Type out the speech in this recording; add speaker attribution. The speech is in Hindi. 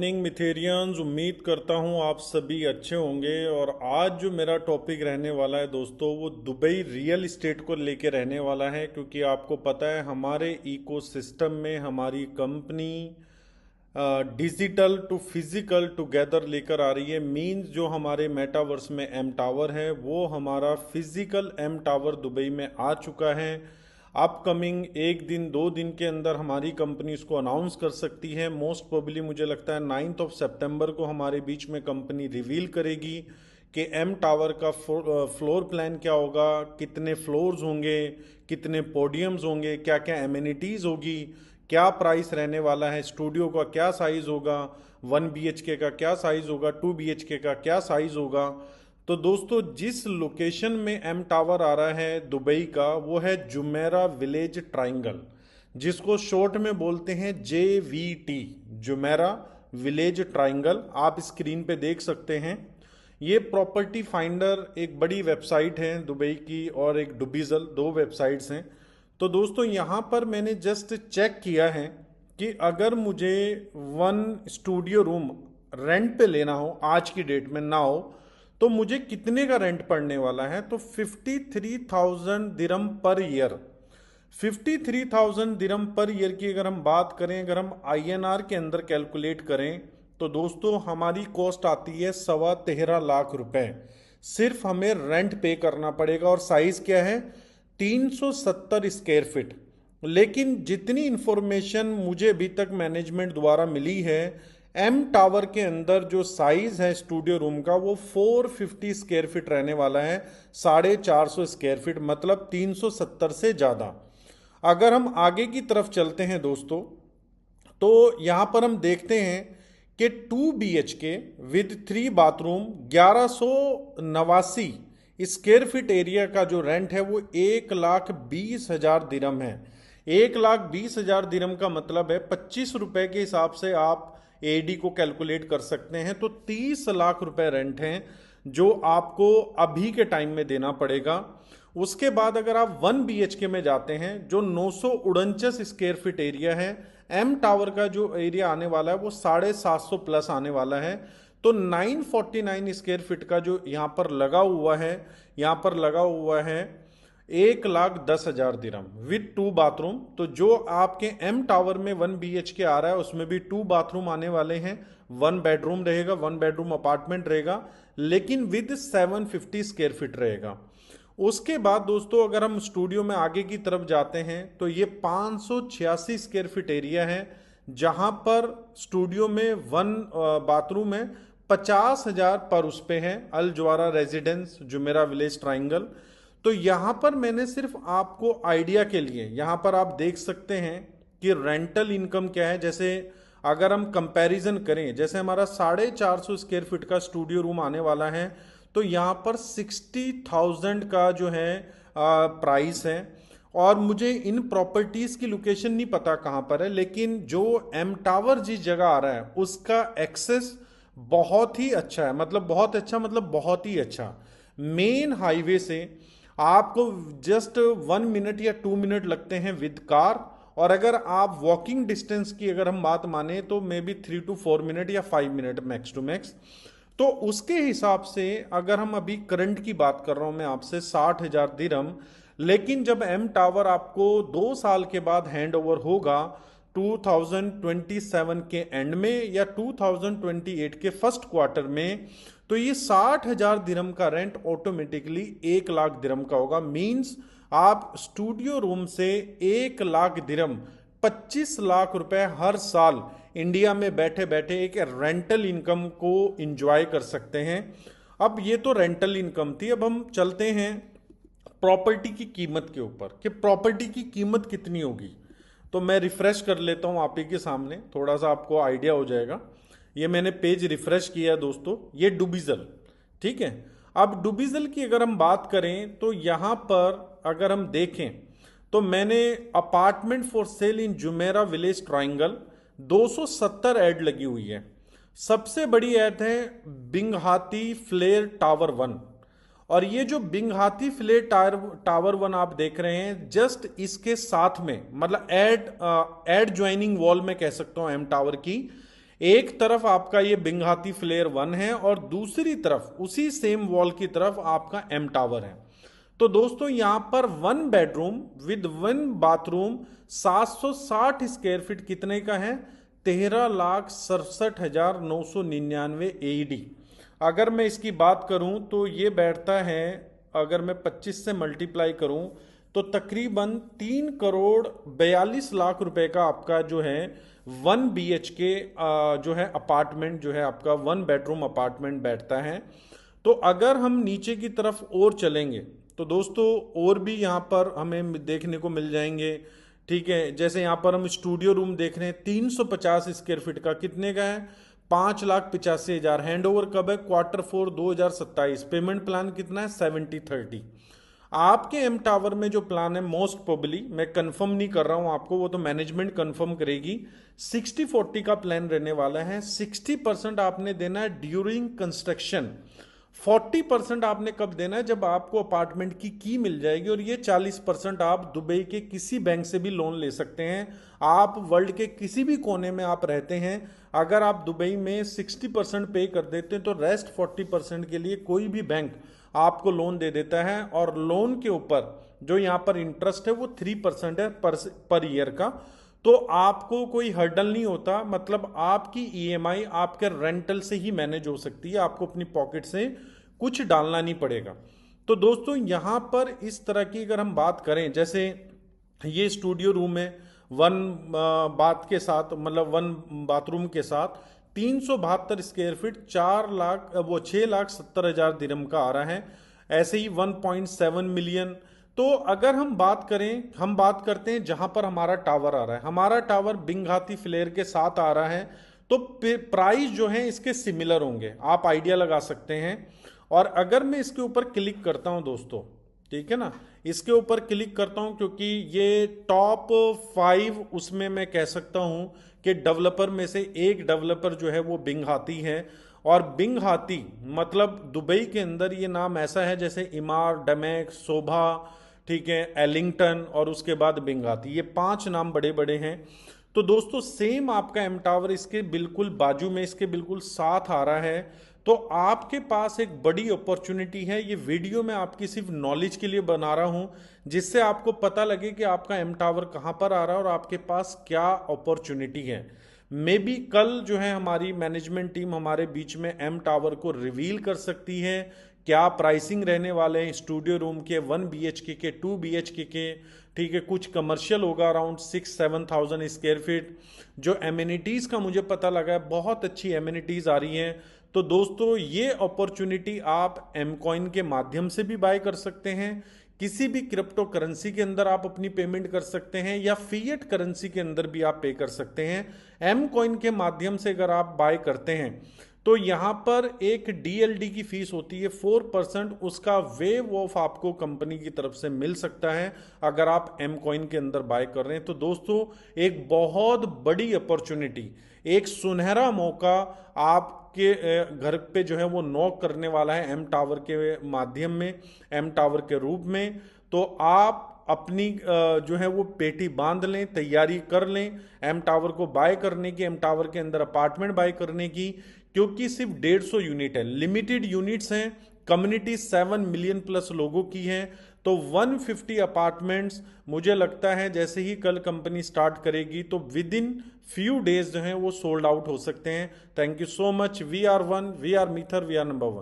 Speaker 1: मॉर्निंग मिथेरियंस। उम्मीद करता हूँ आप सभी अच्छे होंगे। और आज जो मेरा टॉपिक रहने वाला है दोस्तों, वो दुबई रियल इस्टेट को लेके रहने वाला है। क्योंकि आपको पता है हमारे इकोसिस्टम में हमारी company digital to physical together लेकर आ रही है। मींस जो हमारे मेटावर्स में एम टावर है वो हमारा फिजिकल एम टावर दुबई में आ चुका है। अपकमिंग एक दिन दो दिन के अंदर हमारी कंपनी इसको अनाउंस कर सकती है। मोस्ट प्रोबेबली मुझे लगता है 9 सितंबर को हमारे बीच में कंपनी रिवील करेगी कि एम टावर का फ्लोर प्लान क्या होगा, कितने फ्लोर्स होंगे, कितने पोडियम्स होंगे, क्या क्या एमिनिटीज़ होगी, क्या प्राइस रहने वाला है, स्टूडियो का क्या साइज़ होगा, 1 BHK का क्या साइज़ होगा, 2 BHK का क्या साइज़ होगा। तो दोस्तों जिस लोकेशन में एम टावर आ रहा है दुबई का, वो है जुमेरा विलेज ट्राइंगल, जिसको शॉर्ट में बोलते हैं JVT, जुमेरा विलेज ट्राइंगल। आप स्क्रीन पे देख सकते हैं। ये प्रॉपर्टी फाइंडर एक बड़ी वेबसाइट है दुबई की, और एक डुबिजल, दो वेबसाइट्स हैं। तो दोस्तों यहाँ पर मैंने जस्ट चेक किया है कि अगर मुझे 1 स्टूडियो रूम रेंट पे लेना हो, आज की डेट में ना हो, तो मुझे कितने का रेंट पड़ने वाला है। तो 53,000 दिरम पर ईयर, 53,000 दिरम पर ईयर की अगर हम बात करें, अगर हम INR के अंदर कैलकुलेट करें, तो दोस्तों हमारी कॉस्ट आती है 13.25 लाख रुपए। सिर्फ हमें रेंट पे करना पड़ेगा। और साइज क्या है, 370 स्क्वायर फीट। लेकिन जितनी इंफॉर्मेशन मुझे अभी तक मैनेजमेंट द्वारा मिली है, एम टावर के अंदर जो साइज है स्टूडियो रूम का, वो 450 स्क्वायर फीट रहने वाला है, 450 स्क्वायर फीट, मतलब 370 से ज़्यादा। अगर हम आगे की तरफ चलते हैं दोस्तों, तो यहाँ पर हम देखते हैं कि 2 BHK with 3 bathroom 1189 square feet area का जो रेंट है वो 1,20,000 दिरम है। 1,20,000 दिरम का मतलब है 25 रुपए के हिसाब से आप AD को कैलकुलेट कर सकते हैं। तो 30 लाख रुपए रेंट हैं जो आपको अभी के टाइम में देना पड़ेगा। उसके बाद अगर आप 1 BHK में जाते हैं, जो 949 स्क्वायर फीट एरिया है, एम टावर का जो एरिया आने वाला है वो 750 प्लस आने वाला है। तो 949 स्क्वायर फीट का जो यहाँ पर लगा हुआ है, यहाँ पर लगा हुआ है 1,10,000 दिरहम विद 2 बाथरूम। तो जो आपके एम टावर में 1 BHK आ रहा है उसमें भी 2 बाथरूम आने वाले हैं, 1 बेडरूम रहेगा, 1 बेडरूम अपार्टमेंट रहेगा, लेकिन विद 750 स्क्वायर फीट रहेगा। उसके बाद दोस्तों अगर हम स्टूडियो में आगे की तरफ जाते हैं, तो ये 586 स्क्वायर फीट एरिया है, जहां पर स्टूडियो में 1 बाथरूम है, 50,000 पर उस पे है, अल ज्वारा रेजिडेंस जुमेरा विलेज ट्राइंगल। तो यहां पर मैंने सिर्फ आपको आइडिया के लिए, यहां पर आप देख सकते हैं कि रेंटल इनकम क्या है। जैसे अगर हम कंपैरिजन करें, जैसे हमारा 450 स्क्वायर फीट का स्टूडियो रूम आने वाला है, तो यहाँ पर 60,000 का जो है प्राइस है। और मुझे इन प्रॉपर्टीज़ की लोकेशन नहीं पता कहाँ पर है, लेकिन जो एम टावर जिस जगह आ रहा है उसका एक्सेस बहुत ही अच्छा है। मतलब बहुत अच्छा, मतलब बहुत ही अच्छा। मेन हाईवे से आपको जस्ट 1 मिनट या 2 मिनट लगते हैं विद कार। और अगर आप वॉकिंग डिस्टेंस की अगर हम बात माने, तो मे बी 3 to 4 मिनट या 5 मिनट मैक्स टू मैक्स। तो उसके हिसाब से अगर हम अभी करंट की बात कर रहा हूं मैं आपसे, 60,000 दिरहम। लेकिन जब एम टावर आपको 2 साल के बाद हैंड ओवर होगा, 2027 के एंड में या 2028 के फर्स्ट क्वार्टर में, तो ये 60,000 दिरहम का रेंट ऑटोमेटिकली 1 लाख दिरहम का होगा। मींस आप स्टूडियो रूम से 1 लाख दिरहम, 25 लाख रुपए हर साल इंडिया में बैठे बैठे एक रेंटल इनकम को इंजॉय कर सकते हैं। अब ये तो रेंटल इनकम थी। अब हम चलते हैं प्रॉपर्टी की कीमत के ऊपर, कि प्रॉपर्टी की कीमत कितनी होगी। तो मैं रिफ्रेश कर लेता हूं आप ही के सामने, थोड़ा सा आपको आइडिया हो जाएगा। ये मैंने पेज रिफ्रेश किया दोस्तों, ये डुबिजल, ठीक है। अब डुबिजल की अगर हम बात करें, तो यहां पर अगर हम देखें, तो मैंने apartment for sale in Jumeirah village triangle 270 add लगी हुई है। सबसे बड़ी ऐड है बिंगहाती फ्लेयर टावर 1। और ये जो बिंगहाती फ्लेयर टावर 1 आप देख रहे हैं, जस्ट इसके साथ में, मतलब एड ज्वाइनिंग वॉल में कह सकता हूं एम टावर की, एक तरफ आपका ये बिंघाती फ्लेयर 1 है और दूसरी तरफ उसी सेम वॉल की तरफ आपका एम टावर है। तो दोस्तों यहां पर 1 bedroom with 1 bathroom 760 square feet कितने का है? 13,67,999 AED। अगर मैं इसकी बात करूं तो ये बैठता है, अगर मैं 25 से मल्टीप्लाई करूं तो तकरीबन 3,42,00,000 रुपए का आपका जो है 1 BHK जो है अपार्टमेंट जो है आपका 1 बेडरूम अपार्टमेंट बैठता है। तो अगर हम नीचे की तरफ और चलेंगे तो दोस्तों और भी यहाँ पर हमें देखने को मिल जाएंगे। ठीक है, जैसे यहाँ पर हम स्टूडियो रूम देख रहे हैं 350 स्क्वायर फीट का, कितने का है? 5,85,000। हैंड ओवर कब है? Q4 2027। पेमेंट प्लान कितना है? 70/30। आपके एम टावर में जो प्लान है मोस्ट प्रोबेबली, मैं कंफर्म नहीं कर रहा हूं आपको, वो तो मैनेजमेंट कंफर्म करेगी, 60/40 का प्लान रहने वाला है। 60% आपने देना है ड्यूरिंग कंस्ट्रक्शन, 40% आपने कब देना है? जब आपको अपार्टमेंट की मिल जाएगी। और ये 40% आप दुबई के किसी बैंक से भी लोन ले सकते हैं। आप वर्ल्ड के किसी भी कोने में आप रहते हैं, अगर आप दुबई में 60% पे कर देते हैं तो रेस्ट 40% के लिए कोई भी बैंक आपको लोन दे देता है। और लोन के ऊपर जो यहाँ पर इंटरेस्ट है वो 3% है पर ईयर का। तो आपको कोई हर्डल नहीं होता, मतलब आपकी ईएमआई आपके रेंटल से ही मैनेज हो सकती है, आपको अपनी पॉकेट से कुछ डालना नहीं पड़ेगा। तो दोस्तों यहाँ पर इस तरह की अगर हम बात करें, जैसे ये स्टूडियो रूम है 1 बाथ के साथ, मतलब 1 बाथरूम के साथ 372 स्क्वायर फीट, 6,70,000 दिरहम का आ रहा है। ऐसे ही 1.7 मिलियन। तो अगर हम बात करें, हम बात करते हैं जहां पर हमारा टावर आ रहा है, हमारा टावर बिंघाती फ्लेयर के साथ आ रहा है, तो प्राइस जो है इसके सिमिलर होंगे, आप आइडिया लगा सकते हैं। और अगर मैं इसके ऊपर क्लिक करता हूं दोस्तों, ठीक है ना, इसके ऊपर क्लिक करता हूं क्योंकि ये टॉप 5 उसमें मैं कह सकता हूं कि डेवलपर में से एक डेवलपर जो है वो बिंघाती है। और बिंघाती मतलब दुबई के अंदर ये नाम ऐसा है जैसे इमार, डमेक, शोभा, ठीक है, एलिंगटन और उसके बाद बिंघाती, ये 5 नाम बड़े बड़े हैं। तो दोस्तों सेम आपका एम टावर इसके बिल्कुल बाजू में, इसके बिल्कुल साथ आ रहा है। तो आपके पास एक बड़ी अपॉर्चुनिटी है। ये वीडियो मैं आपकी सिर्फ नॉलेज के लिए बना रहा हूं, जिससे आपको पता लगे कि आपका एम टावर कहां पर आ रहा है और आपके पास क्या अपॉर्चुनिटी है। मे बी कल जो है हमारी मैनेजमेंट टीम हमारे बीच में एम टावर को रिवील कर सकती है, क्या प्राइसिंग रहने वाले हैं स्टूडियो रूम के, 1 BHK के, 2 BHK के, ठीक है, कुछ कमर्शियल होगा अराउंड 6-7,000 स्क्वायर फीट। जो एमिनिटीज़ का मुझे पता लगा है बहुत अच्छी एमिनिटीज़ आ रही हैं। तो दोस्तों ये अपॉर्चुनिटी आप एम कॉइन के माध्यम से भी बाय कर सकते हैं, किसी भी क्रिप्टो करेंसी के अंदर आप अपनी पेमेंट कर सकते हैं, या फिएट करेंसी के अंदर भी आप पे कर सकते हैं। एम कॉइन के माध्यम से अगर आप बाय करते हैं तो यहां पर एक डीएलडी की फीस होती है 4%, उसका वेव ऑफ आपको कंपनी की तरफ से मिल सकता है अगर आप एम कॉइन के अंदर बाय कर रहे हैं। तो दोस्तों एक बहुत बड़ी अपॉर्चुनिटी, एक सुनहरा मौका आपके घर पे जो है वो नॉक करने वाला है एम टावर के माध्यम में, एम टावर के रूप में। तो आप अपनी जो है वो पेटी बांध लें, तैयारी कर लें एम टावर को बाय करने की, एम टावर के अंदर अपार्टमेंट बाय करने की, क्योंकि सिर्फ 150 यूनिट है, लिमिटेड यूनिट्स हैं, कम्युनिटी 7 मिलियन प्लस लोगों की है। तो 150 अपार्टमेंट्स मुझे लगता है जैसे ही कल कंपनी स्टार्ट करेगी तो विद इन फ्यू डेज जो है वो सोल्ड आउट हो सकते हैं। Thank you so much. We are one, we are मीथर, वी आर नंबर 1।